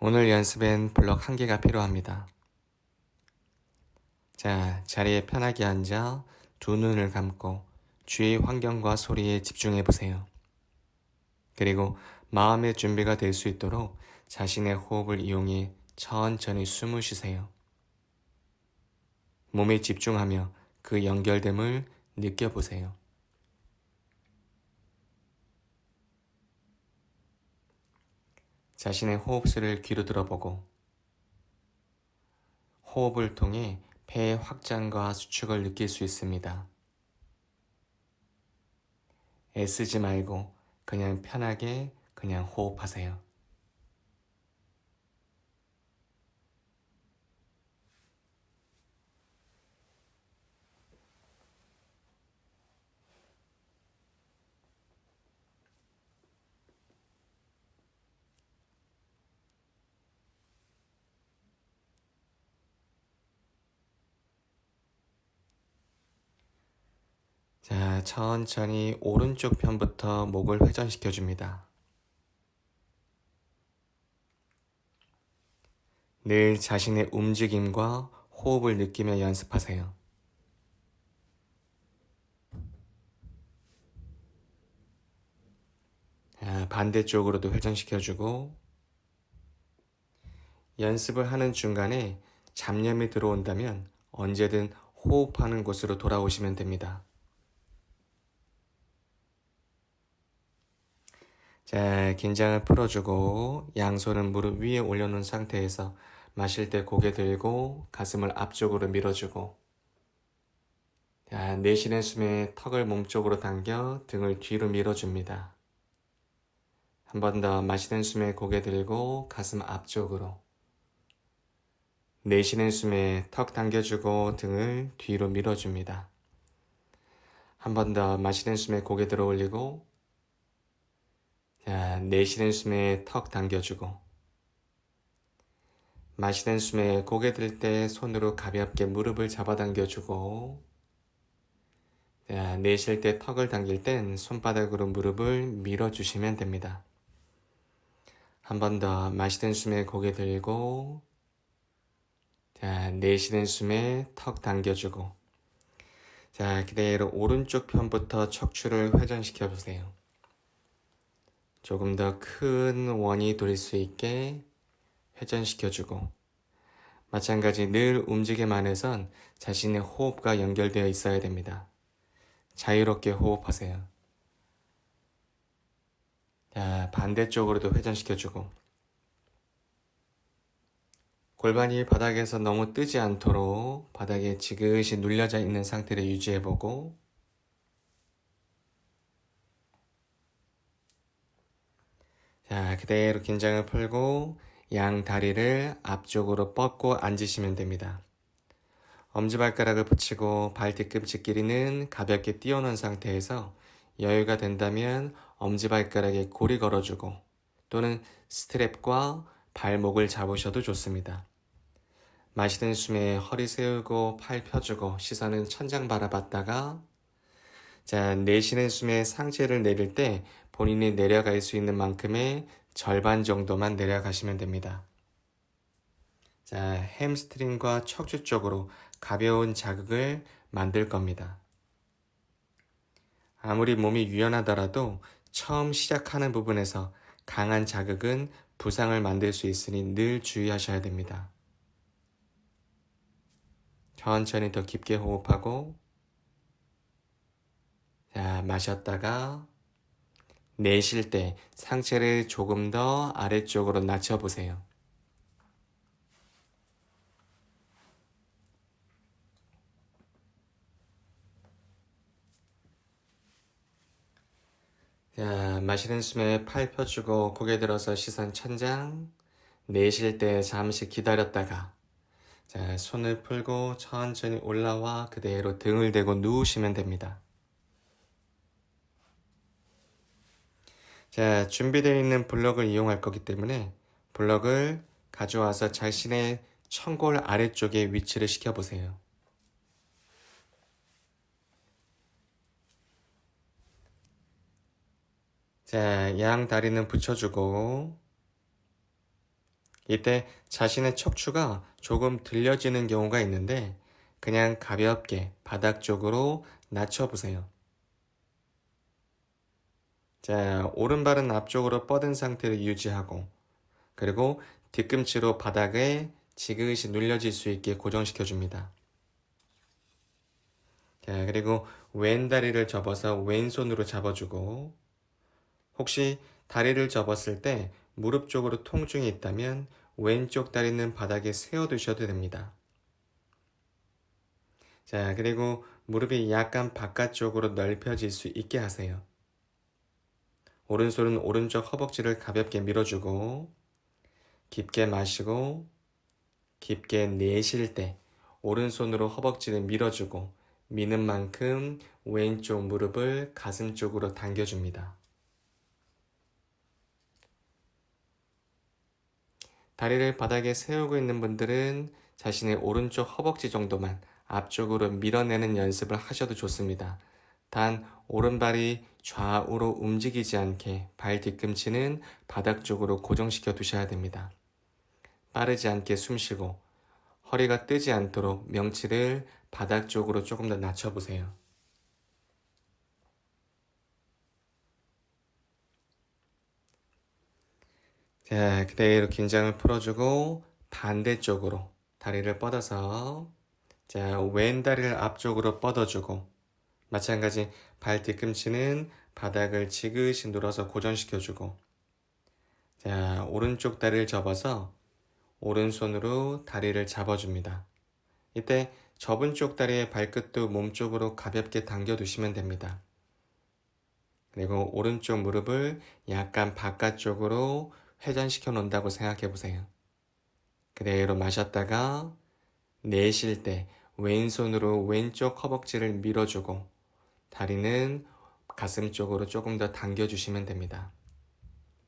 오늘 연습엔 블록 1개가 필요합니다. 자, 자리에 편하게 앉아 두 눈을 감고 주위 환경과 소리에 집중해 보세요. 그리고 마음의 준비가 될 수 있도록 자신의 호흡을 이용해 천천히 숨을 쉬세요. 몸에 집중하며 그 연결됨을 느껴보세요. 자신의 호흡수를 귀로 들어보고 호흡을 통해 폐의 확장과 수축을 느낄 수 있습니다. 애쓰지 말고 그냥 편하게 그냥 호흡하세요. 자, 천천히 오른쪽 편부터 목을 회전시켜 줍니다. 늘 자신의 움직임과 호흡을 느끼며 연습하세요. 자, 반대쪽으로도 회전시켜 주고 연습을 하는 중간에 잡념이 들어온다면 언제든 호흡하는 곳으로 돌아오시면 됩니다. 자, 긴장을 풀어주고 양손은 무릎 위에 올려놓은 상태에서 마실 때 고개 들고 가슴을 앞쪽으로 밀어주고 자, 내쉬는 숨에 턱을 몸쪽으로 당겨 등을 뒤로 밀어줍니다. 한 번 더 마시는 숨에 고개 들고 가슴 앞쪽으로 내쉬는 숨에 턱 당겨주고 등을 뒤로 밀어줍니다. 한 번 더 마시는 숨에 고개 들어 올리고 자, 내쉬는 숨에 턱 당겨주고 마시는 숨에 고개 들 때 손으로 가볍게 무릎을 잡아당겨주고 자, 내쉴 때 턱을 당길 땐 손바닥으로 무릎을 밀어주시면 됩니다. 한 번 더 마시는 숨에 고개 들고 자, 내쉬는 숨에 턱 당겨주고 자, 그대로 오른쪽 편부터 척추를 회전시켜 보세요. 조금 더 큰 원이 돌릴 수 있게 회전시켜주고 마찬가지 늘 움직임 안에선 자신의 호흡과 연결되어 있어야 됩니다. 자유롭게 호흡하세요. 자, 반대쪽으로도 회전시켜주고 골반이 바닥에서 너무 뜨지 않도록 바닥에 지그시 눌려져 있는 상태를 유지해보고 자, 그대로 긴장을 풀고 양 다리를 앞쪽으로 뻗고 앉으시면 됩니다. 엄지발가락을 붙이고 발뒤꿈치 길이는 가볍게 띄워놓은 상태에서 여유가 된다면 엄지발가락에 고리 걸어주고 또는 스트랩과 발목을 잡으셔도 좋습니다. 마시는 숨에 허리 세우고 팔 펴주고 시선은 천장 바라봤다가 자, 내쉬는 숨에 상체를 내릴 때 본인이 내려갈 수 있는 만큼의 절반 정도만 내려가시면 됩니다. 자, 햄스트링과 척추 쪽으로 가벼운 자극을 만들 겁니다. 아무리 몸이 유연하더라도 처음 시작하는 부분에서 강한 자극은 부상을 만들 수 있으니 늘 주의하셔야 됩니다. 천천히 더 깊게 호흡하고 자, 마셨다가 내쉴 때 상체를 조금 더 아래쪽으로 낮춰보세요. 자, 마시는 숨에 팔 펴주고 고개 들어서 시선 천장 내쉴 때 잠시 기다렸다가 자, 손을 풀고 천천히 올라와 그대로 등을 대고 누우시면 됩니다. 자, 준비되어 있는 블럭을 이용할 거기 때문에 블럭을 가져와서 자신의 천골 아래쪽에 위치를 시켜보세요. 자, 양 다리는 붙여주고 이때 자신의 척추가 조금 들려지는 경우가 있는데 그냥 가볍게 바닥 쪽으로 낮춰보세요. 자, 오른발은 앞쪽으로 뻗은 상태를 유지하고 그리고 뒤꿈치로 바닥에 지그시 눌려질 수 있게 고정시켜줍니다. 자, 그리고 왼 다리를 접어서 왼손으로 잡아주고 혹시 다리를 접었을 때 무릎 쪽으로 통증이 있다면 왼쪽 다리는 바닥에 세워두셔도 됩니다. 자, 그리고 무릎이 약간 바깥쪽으로 넓혀질 수 있게 하세요. 오른손은 오른쪽 허벅지를 가볍게 밀어주고 깊게 마시고 깊게 내쉴 때 오른손으로 허벅지를 밀어주고 미는 만큼 왼쪽 무릎을 가슴 쪽으로 당겨줍니다. 다리를 바닥에 세우고 있는 분들은 자신의 오른쪽 허벅지 정도만 앞쪽으로 밀어내는 연습을 하셔도 좋습니다. 단 오른발이 좌우로 움직이지 않게 발 뒤꿈치는 바닥 쪽으로 고정시켜 두셔야 됩니다. 빠르지 않게 숨 쉬고 허리가 뜨지 않도록 명치를 바닥 쪽으로 조금 더 낮춰보세요. 자, 그대로 긴장을 풀어주고 반대쪽으로 다리를 뻗어서 자, 왼 다리를 앞쪽으로 뻗어주고 마찬가지 발 뒤꿈치는 바닥을 지그시 눌러서 고정시켜주고 자, 오른쪽 다리를 접어서 오른손으로 다리를 잡아줍니다. 이때 접은 쪽 다리의 발끝도 몸쪽으로 가볍게 당겨두시면 됩니다. 그리고 오른쪽 무릎을 약간 바깥쪽으로 회전시켜 놓는다고 생각해 보세요. 그대로 마셨다가 내쉴 때 왼손으로 왼쪽 허벅지를 밀어주고 다리는 가슴 쪽으로 조금 더 당겨주시면 됩니다.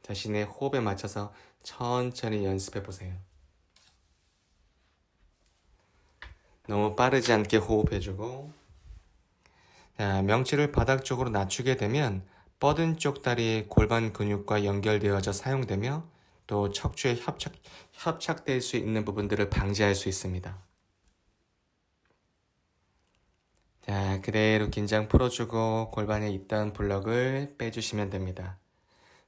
자신의 호흡에 맞춰서 천천히 연습해 보세요. 너무 빠르지 않게 호흡해주고 자, 명치를 바닥 쪽으로 낮추게 되면 뻗은 쪽 다리의 골반 근육과 연결되어져 사용되며 또 척추에 협착될 수 있는 부분들을 방지할 수 있습니다. 자, 그대로 긴장 풀어주고 골반에 있던 블럭을 빼주시면 됩니다.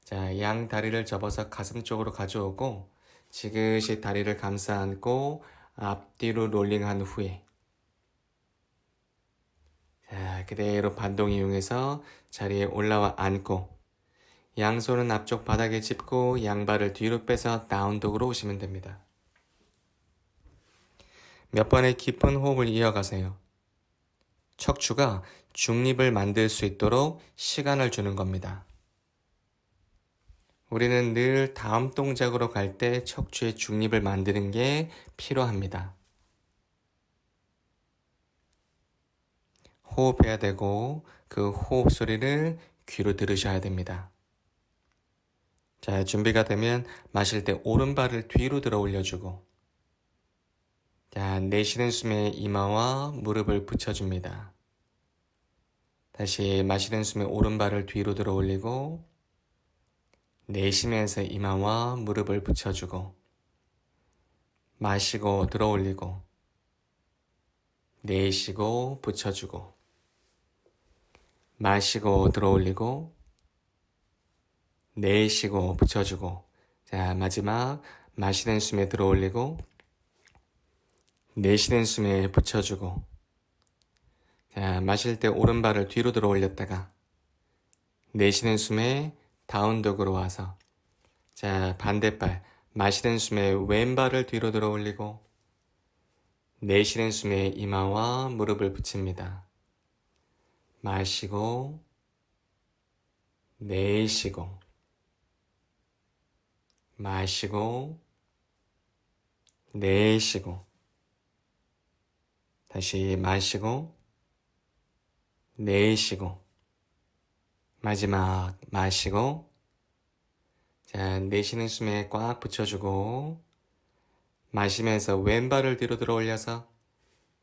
자, 양 다리를 접어서 가슴 쪽으로 가져오고 지그시 다리를 감싸 안고 앞뒤로 롤링한 후에 자, 그대로 반동 이용해서 자리에 올라와 앉고 양손은 앞쪽 바닥에 짚고 양발을 뒤로 빼서 다운독으로 오시면 됩니다. 몇 번의 깊은 호흡을 이어가세요. 척추가 중립을 만들 수 있도록 시간을 주는 겁니다. 우리는 늘 다음 동작으로 갈 때 척추의 중립을 만드는 게 필요합니다. 호흡해야 되고 그 호흡 소리를 귀로 들으셔야 됩니다. 자, 준비가 되면 마실 때 오른발을 뒤로 들어 올려주고 자, 내쉬는 숨에 이마와 무릎을 붙여줍니다. 다시 마시는 숨에 오른발을 뒤로 들어 올리고 내쉬면서 이마와 무릎을 붙여주고 마시고 들어 올리고 내쉬고 붙여주고 마시고 들어 올리고 내쉬고 붙여주고 자, 마지막 마시는 숨에 들어 올리고 내쉬는 숨에 붙여주고 자, 마실 때 오른발을 뒤로 들어 올렸다가 내쉬는 숨에 다운독으로 와서 자, 반대발 마시는 숨에 왼발을 뒤로 들어 올리고 내쉬는 숨에 이마와 무릎을 붙입니다. 마시고 내쉬고 마시고 내쉬고 다시 마시고 내쉬고 마지막 마시고 자, 내쉬는 숨에 꽉 붙여주고 마시면서 왼발을 뒤로 들어 올려서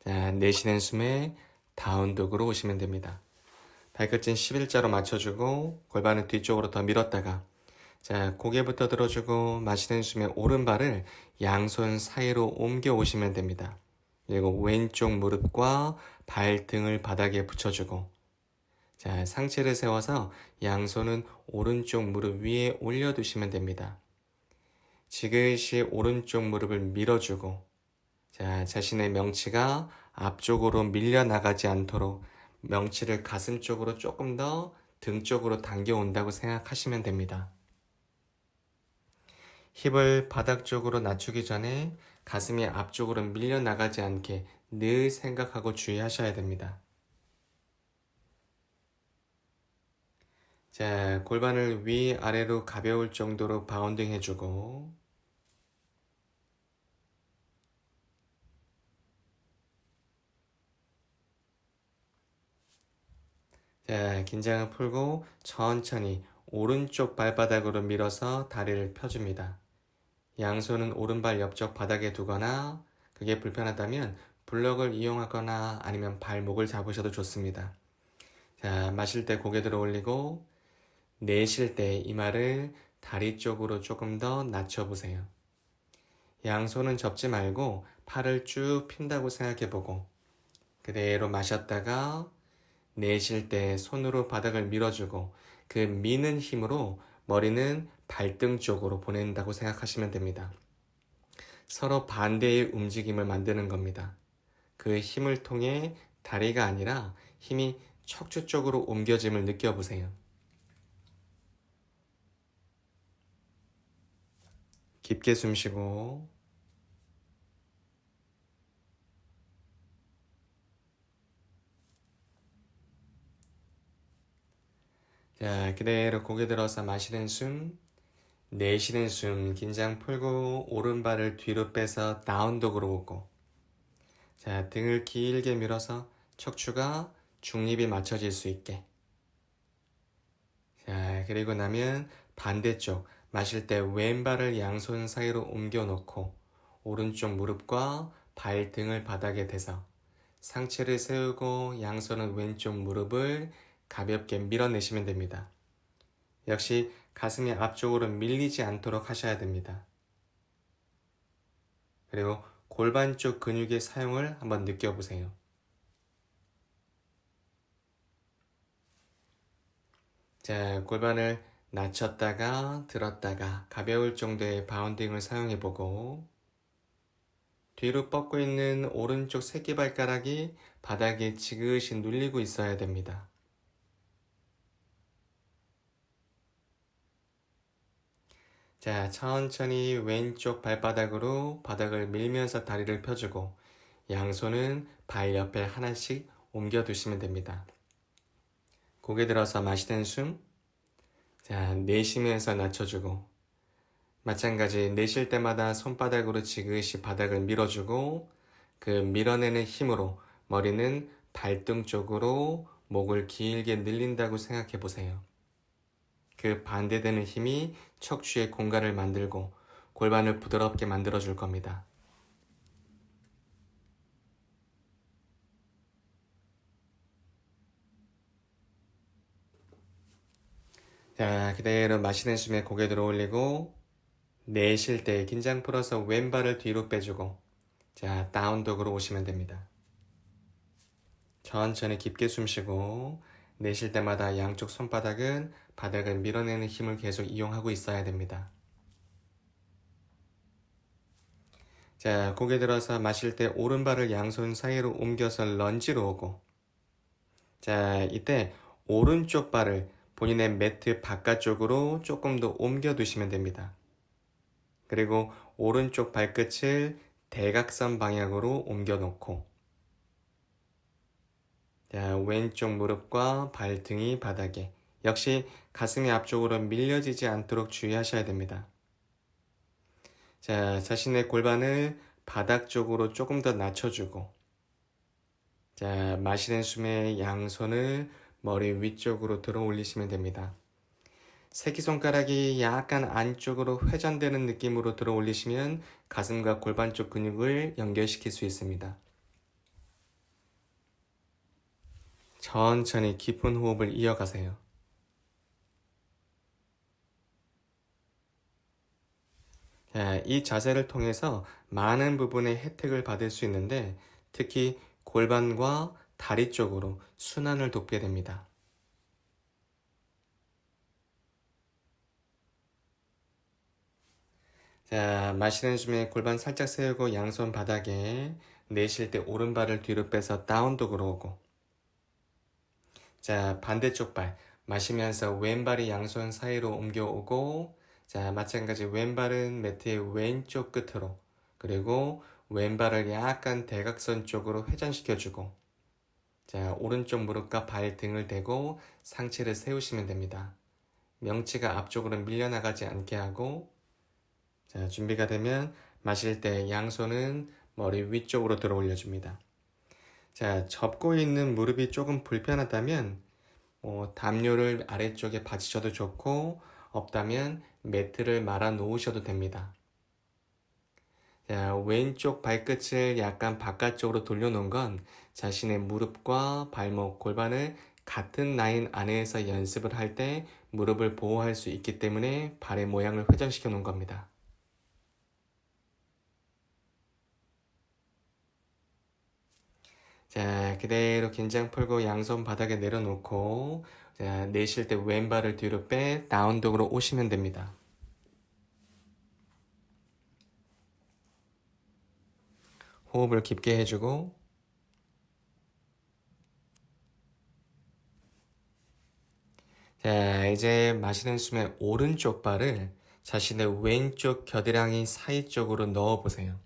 자, 내쉬는 숨에 다운독으로 오시면 됩니다. 발끝은 11자로 맞춰주고 골반을 뒤쪽으로 더 밀었다가 자, 고개부터 들어주고 마시는 숨에 오른발을 양손 사이로 옮겨 오시면 됩니다. 그리고 왼쪽 무릎과 발등을 바닥에 붙여주고, 자, 상체를 세워서 양손은 오른쪽 무릎 위에 올려두시면 됩니다. 지그시 오른쪽 무릎을 밀어주고, 자, 자신의 명치가 앞쪽으로 밀려나가지 않도록 명치를 가슴 쪽으로 조금 더 등 쪽으로 당겨온다고 생각하시면 됩니다. 힙을 바닥 쪽으로 낮추기 전에 가슴이 앞쪽으로 밀려나가지 않게 늘 생각하고 주의하셔야 됩니다. 자, 골반을 위아래로 가벼울 정도로 바운딩 해주고, 자, 긴장을 풀고 천천히 오른쪽 발바닥으로 밀어서 다리를 펴줍니다. 양손은 오른발 옆쪽 바닥에 두거나 그게 불편하다면 블럭을 이용하거나 아니면 발목을 잡으셔도 좋습니다. 자, 마실 때 고개 들어 올리고 내쉴 때 이마를 다리 쪽으로 조금 더 낮춰보세요. 양손은 접지 말고 팔을 쭉 핀다고 생각해보고 그대로 마셨다가 내쉴 때 손으로 바닥을 밀어주고 그 미는 힘으로 머리는 발등 쪽으로 보낸다고 생각하시면 됩니다. 서로 반대의 움직임을 만드는 겁니다. 그 힘을 통해 다리가 아니라 힘이 척추 쪽으로 옮겨짐을 느껴보세요. 깊게 숨 쉬고 자, 그대로 고개 들어서 마시는 숨, 내쉬는 숨, 긴장 풀고 오른발을 뒤로 빼서 다운독으로 오고 자, 등을 길게 밀어서 척추가 중립이 맞춰질 수 있게 자, 그리고 나면 반대쪽 마실 때 왼발을 양손 사이로 옮겨 놓고 오른쪽 무릎과 발등을 바닥에 대서 상체를 세우고 양손은 왼쪽 무릎을 가볍게 밀어내시면 됩니다. 역시 가슴이 앞쪽으로 밀리지 않도록 하셔야 됩니다. 그리고 골반 쪽 근육의 사용을 한번 느껴보세요. 자, 골반을 낮췄다가 들었다가 가벼울 정도의 바운딩을 사용해보고 뒤로 뻗고 있는 오른쪽 새끼발가락이 바닥에 지그시 눌리고 있어야 됩니다. 자, 천천히 왼쪽 발바닥으로 바닥을 밀면서 다리를 펴주고 양손은 발 옆에 하나씩 옮겨두시면 됩니다. 고개 들어서 마시는 숨, 자, 내쉬면서 낮춰주고 마찬가지 내쉴 때마다 손바닥으로 지그시 바닥을 밀어주고 그 밀어내는 힘으로 머리는 발등 쪽으로 목을 길게 늘린다고 생각해 보세요. 그 반대되는 힘이 척추의 공간을 만들고 골반을 부드럽게 만들어 줄 겁니다. 자, 그대로 마시는 숨에 고개 들어 올리고 내쉴 때 긴장 풀어서 왼발을 뒤로 빼주고 자, 다운독으로 오시면 됩니다. 천천히 깊게 숨 쉬고 내쉴 때마다 양쪽 손바닥은 바닥을 밀어내는 힘을 계속 이용하고 있어야 됩니다. 자, 고개 들어서 마실 때 오른발을 양손 사이로 옮겨서 런지로 오고 자, 이때 오른쪽 발을 본인의 매트 바깥쪽으로 조금 더 옮겨 두시면 됩니다. 그리고 오른쪽 발끝을 대각선 방향으로 옮겨 놓고 자, 왼쪽 무릎과 발등이 바닥에 역시 가슴이 앞쪽으로 밀려지지 않도록 주의하셔야 됩니다. 자, 자신의 골반을 바닥 쪽으로 조금 더 낮춰주고 자, 마시는 숨에 양손을 머리 위쪽으로 들어 올리시면 됩니다. 새끼손가락이 약간 안쪽으로 회전되는 느낌으로 들어 올리시면 가슴과 골반 쪽 근육을 연결시킬 수 있습니다. 천천히 깊은 호흡을 이어가세요. 자, 이 자세를 통해서 많은 부분의 혜택을 받을 수 있는데 특히 골반과 다리 쪽으로 순환을 돕게 됩니다. 자, 마시는 숨에 골반 살짝 세우고 양손 바닥에, 내쉴 때 오른발을 뒤로 빼서 다운독으로 오고, 자, 반대쪽 발 마시면서 왼발이 양손 사이로 옮겨오고, 자, 마찬가지 왼발은 매트의 왼쪽 끝으로, 그리고 왼발을 약간 대각선 쪽으로 회전시켜주고, 자, 오른쪽 무릎과 발 등을 대고 상체를 세우시면 됩니다. 명치가 앞쪽으로 밀려나가지 않게 하고, 자, 준비가 되면 마실 때 양손은 머리 위쪽으로 들어 올려줍니다. 자, 접고 있는 무릎이 조금 불편하다면 담요를 아래쪽에 받치셔도 좋고, 없다면 매트를 말아 놓으셔도 됩니다. 자, 왼쪽 발끝을 약간 바깥쪽으로 돌려놓은 건 자신의 무릎과 발목, 골반을 같은 라인 안에서 연습을 할 때 무릎을 보호할 수 있기 때문에 발의 모양을 회전시켜 놓은 겁니다. 자, 그대로 긴장 풀고 양손 바닥에 내려놓고, 자, 내쉴 때 왼발을 뒤로 빼 다운독으로 오시면 됩니다. 호흡을 깊게 해주고, 자, 이제 마시는 숨에 오른쪽 발을 자신의 왼쪽 겨드랑이 사이 쪽으로 넣어 보세요.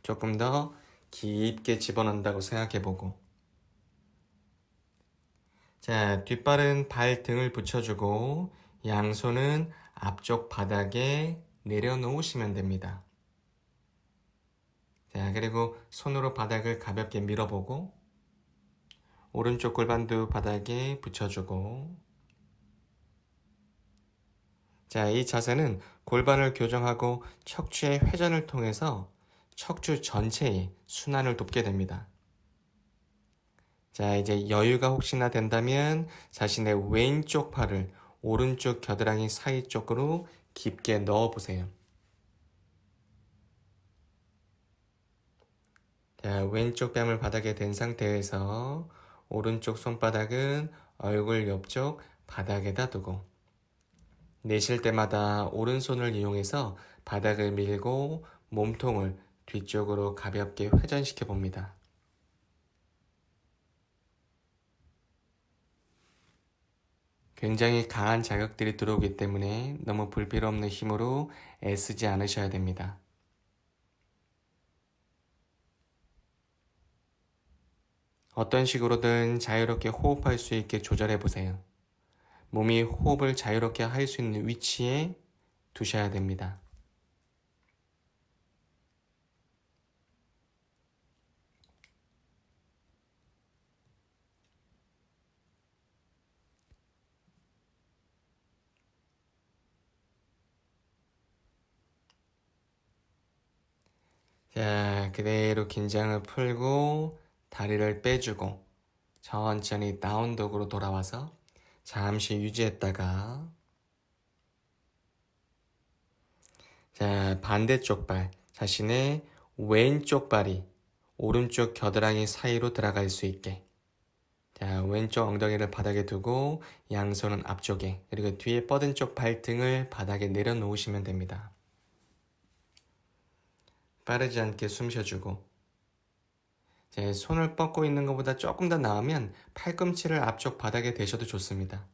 조금 더 깊게 집어넣는다고 생각해보고, 자, 뒷발은 발등을 붙여주고 양손은 앞쪽 바닥에 내려놓으시면 됩니다. 자, 그리고 손으로 바닥을 가볍게 밀어보고 오른쪽 골반도 바닥에 붙여주고, 자, 이 자세는 골반을 교정하고 척추의 회전을 통해서 척추 전체의 순환을 돕게 됩니다. 자, 이제 여유가 혹시나 된다면 자신의 왼쪽 팔을 오른쪽 겨드랑이 사이 쪽으로 깊게 넣어 보세요. 자, 왼쪽 뺨을 바닥에 댄 상태에서 오른쪽 손바닥은 얼굴 옆쪽 바닥에다 두고, 내쉴 때마다 오른손을 이용해서 바닥을 밀고 몸통을 뒤쪽으로 가볍게 회전시켜 봅니다. 굉장히 강한 자극들이 들어오기 때문에 너무 불필요 없는 힘으로 애쓰지 않으셔야 됩니다. 어떤 식으로든 자유롭게 호흡할 수 있게 조절해 보세요. 몸이 호흡을 자유롭게 할 수 있는 위치에 두셔야 됩니다. 자, 그대로 긴장을 풀고 다리를 빼주고 천천히 다운독으로 돌아와서 잠시 유지했다가, 자, 반대쪽 발, 자신의 왼쪽 발이 오른쪽 겨드랑이 사이로 들어갈 수 있게, 자, 왼쪽 엉덩이를 바닥에 두고 양손은 앞쪽에, 그리고 뒤에 뻗은 쪽 발등을 바닥에 내려놓으시면 됩니다. 빠르지 않게 숨 쉬어주고, 제 손을 뻗고 있는 것보다 조금 더 나으면 팔꿈치를 앞쪽 바닥에 대셔도 좋습니다.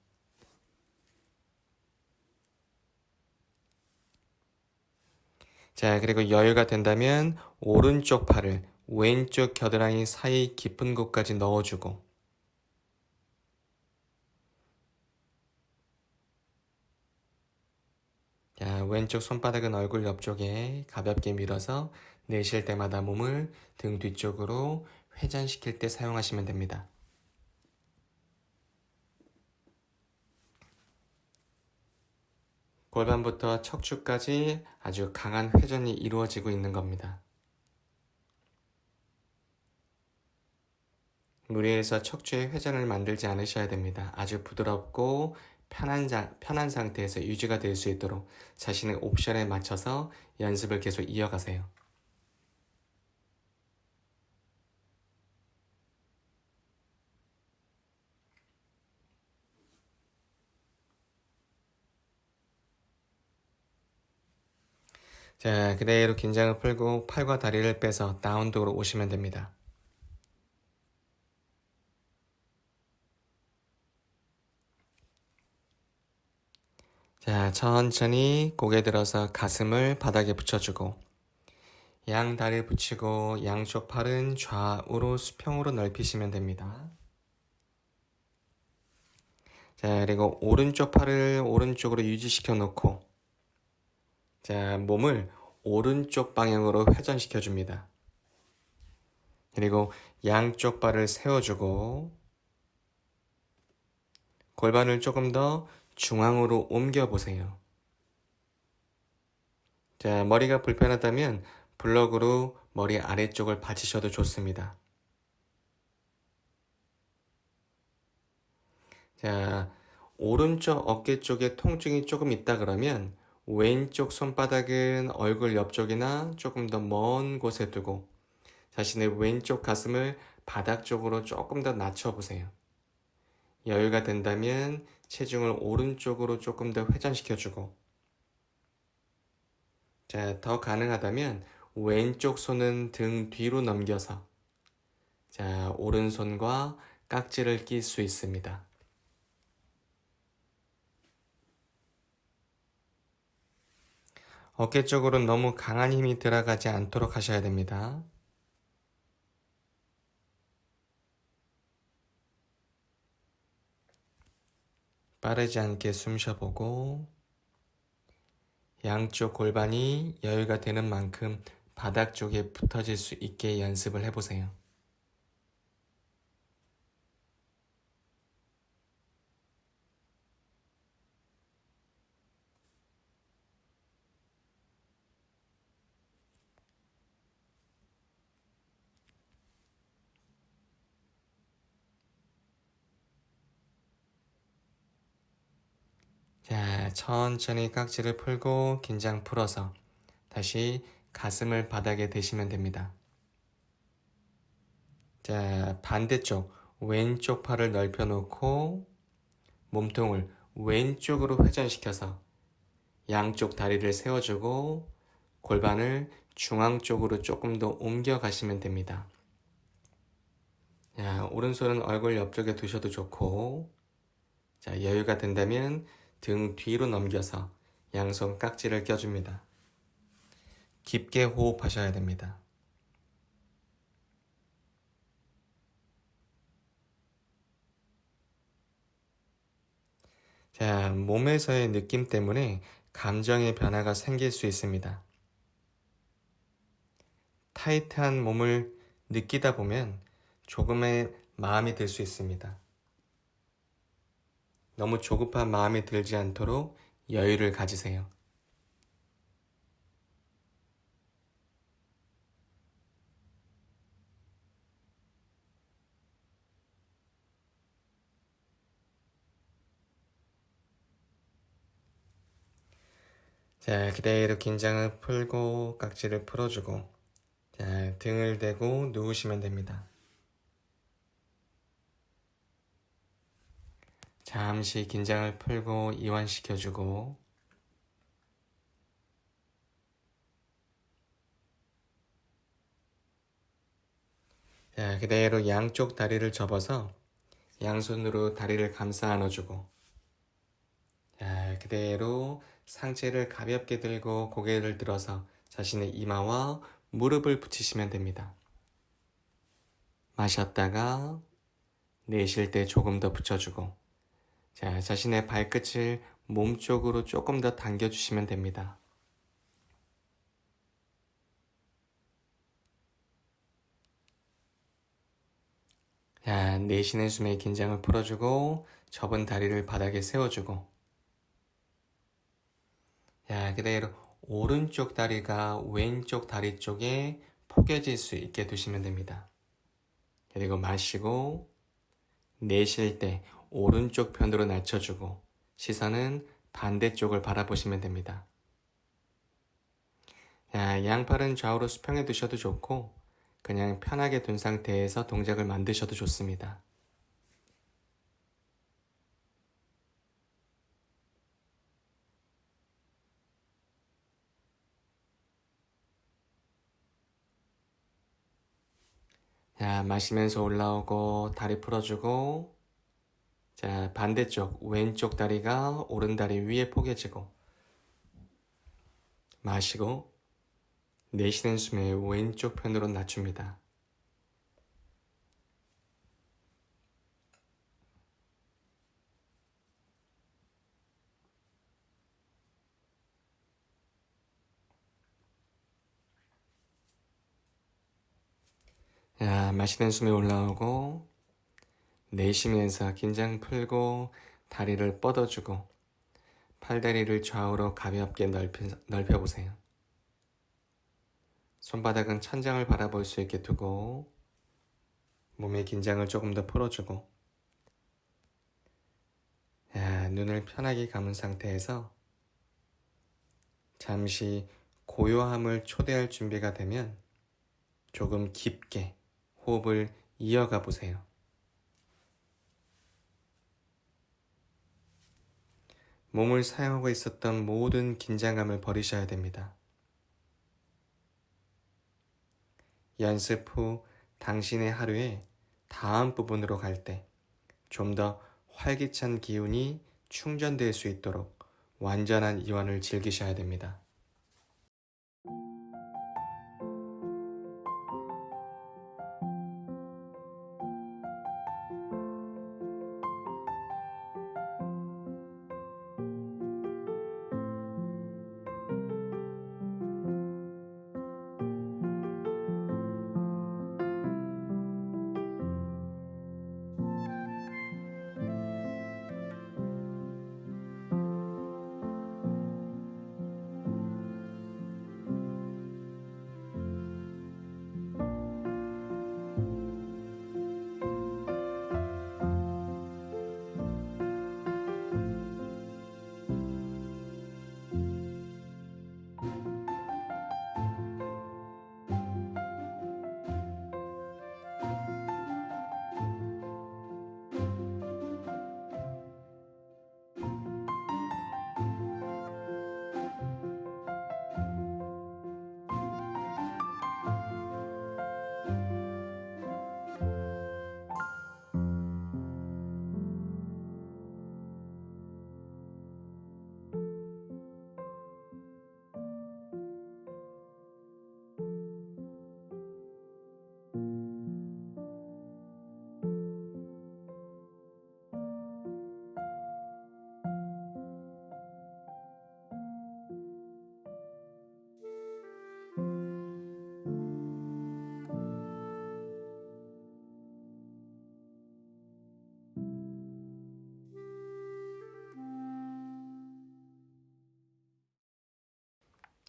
자, 그리고 여유가 된다면 오른쪽 팔을 왼쪽 겨드랑이 사이 깊은 곳까지 넣어주고, 자, 왼쪽 손바닥은 얼굴 옆쪽에 가볍게 밀어서 내쉴 때마다 몸을 등 뒤쪽으로 회전시킬 때 사용하시면 됩니다. 골반부터 척추까지 아주 강한 회전이 이루어지고 있는 겁니다. 무리해서 척추의 회전을 만들지 않으셔야 됩니다. 아주 부드럽고 편한 상태에서 유지가 될 수 있도록 자신의 옵션에 맞춰서 연습을 계속 이어가세요. 자, 그대로 긴장을 풀고 팔과 다리를 빼서 다운독으로 오시면 됩니다. 자, 천천히 고개 들어서 가슴을 바닥에 붙여주고 양 다리 붙이고 양쪽 팔은 좌우로 수평으로 넓히시면 됩니다. 자, 그리고 오른쪽 팔을 오른쪽으로 유지시켜 놓고 자, 몸을 오른쪽 방향으로 회전시켜 줍니다. 그리고 양쪽 발을 세워주고 골반을 조금 더 중앙으로 옮겨 보세요. 자, 머리가 불편하다면 블럭으로 머리 아래쪽을 받치셔도 좋습니다. 자, 오른쪽 어깨 쪽에 통증이 조금 있다 그러면 왼쪽 손바닥은 얼굴 옆쪽이나 조금 더 먼 곳에 두고 자신의 왼쪽 가슴을 바닥 쪽으로 조금 더 낮춰보세요. 여유가 된다면 체중을 오른쪽으로 조금 더 회전시켜주고 자, 더 가능하다면 왼쪽 손은 등 뒤로 넘겨서 자, 오른손과 깍지를 낄 수 있습니다. 어깨 쪽으로 너무 강한 힘이 들어가지 않도록 하셔야 됩니다. 빠르지 않게 숨 쉬어보고 양쪽 골반이 여유가 되는 만큼 바닥 쪽에 붙어질 수 있게 연습을 해보세요. 자, 천천히 깍지를 풀고 긴장 풀어서 다시 가슴을 바닥에 대시면 됩니다. 자, 반대쪽 왼쪽 팔을 넓혀 놓고 몸통을 왼쪽으로 회전시켜서 양쪽 다리를 세워주고 골반을 중앙 쪽으로 조금 더 옮겨 가시면 됩니다. 자, 오른손은 얼굴 옆쪽에 두셔도 좋고 자, 여유가 된다면 등 뒤로 넘겨서 양손 깍지를 껴줍니다. 깊게 호흡하셔야 됩니다. 자, 몸에서의 느낌 때문에 감정의 변화가 생길 수 있습니다. 타이트한 몸을 느끼다 보면 조금의 마음이 들 수 있습니다. 너무 조급한 마음이 들지 않도록 여유를 가지세요. 자, 그대로 긴장을 풀고 깍지를 풀어주고 자, 등을 대고 누우시면 됩니다. 잠시 긴장을 풀고 이완시켜주고 자, 그대로 양쪽 다리를 접어서 양손으로 다리를 감싸 안아주고 자, 그대로 상체를 가볍게 들고 고개를 들어서 자신의 이마와 무릎을 붙이시면 됩니다. 마셨다가 내쉴 때 조금 더 붙여주고 자, 자신의 발끝을 몸쪽으로 조금 더 당겨주시면 됩니다. 자, 내쉬는 숨에 긴장을 풀어주고 접은 다리를 바닥에 세워주고 자, 그대로 오른쪽 다리가 왼쪽 다리 쪽에 포개질 수 있게 두시면 됩니다. 그리고 마시고 내쉴 때 오른쪽 편으로 낮춰주고 시선은 반대쪽을 바라보시면 됩니다. 양팔은 좌우로 수평해 두셔도 좋고 그냥 편하게 둔 상태에서 동작을 만드셔도 좋습니다. 마시면서 올라오고 다리 풀어주고, 반대쪽 왼쪽 다리가 오른 다리 위에 포개지고, 마시고 내쉬는 숨에 왼쪽 편으로 낮춥니다. 마시는 숨에 올라오고 내쉬면서 긴장 풀고 다리를 뻗어주고 팔다리를 좌우로 가볍게 넓혀보세요. 손바닥은 천장을 바라볼 수 있게 두고 몸의 긴장을 조금 더 풀어주고 눈을 편하게 감은 상태에서 잠시 고요함을 초대할 준비가 되면 조금 깊게 호흡을 이어가 보세요. 몸을 사용하고 있었던 모든 긴장감을 버리셔야 됩니다. 연습 후 당신의 하루에 다음 부분으로 갈 때 좀 더 활기찬 기운이 충전될 수 있도록 완전한 이완을 즐기셔야 됩니다.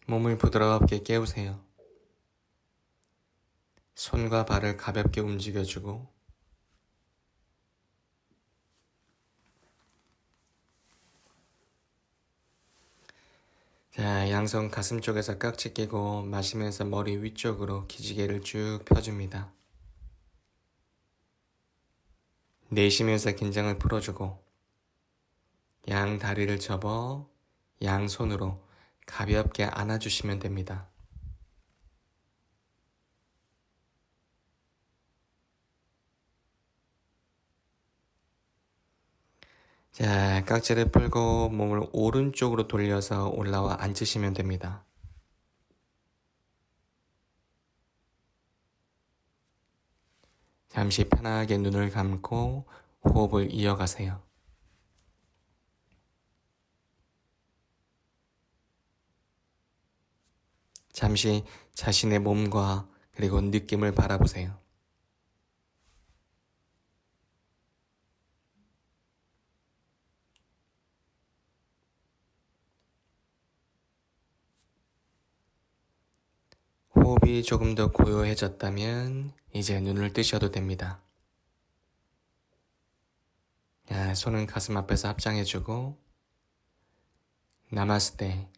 몸을 부드럽게 깨우세요. 손과 발을 가볍게 움직여주고 양손 가슴 쪽에서 깍지 끼고 마시면서 머리 위쪽으로 기지개를 쭉 펴줍니다. 내쉬면서 긴장을 풀어주고 양 다리를 접어 양손으로 가볍게 안아주시면 됩니다. 깍지를 풀고 몸을 오른쪽으로 돌려서 올라와 앉으시면 됩니다. 잠시 편하게 눈을 감고 호흡을 이어가세요. 잠시 자신의 몸과 그리고 느낌을 바라보세요. 호흡이 조금 더 고요해졌다면 이제 눈을 뜨셔도 됩니다. 손은 가슴 앞에서 합장해주고 나마스테.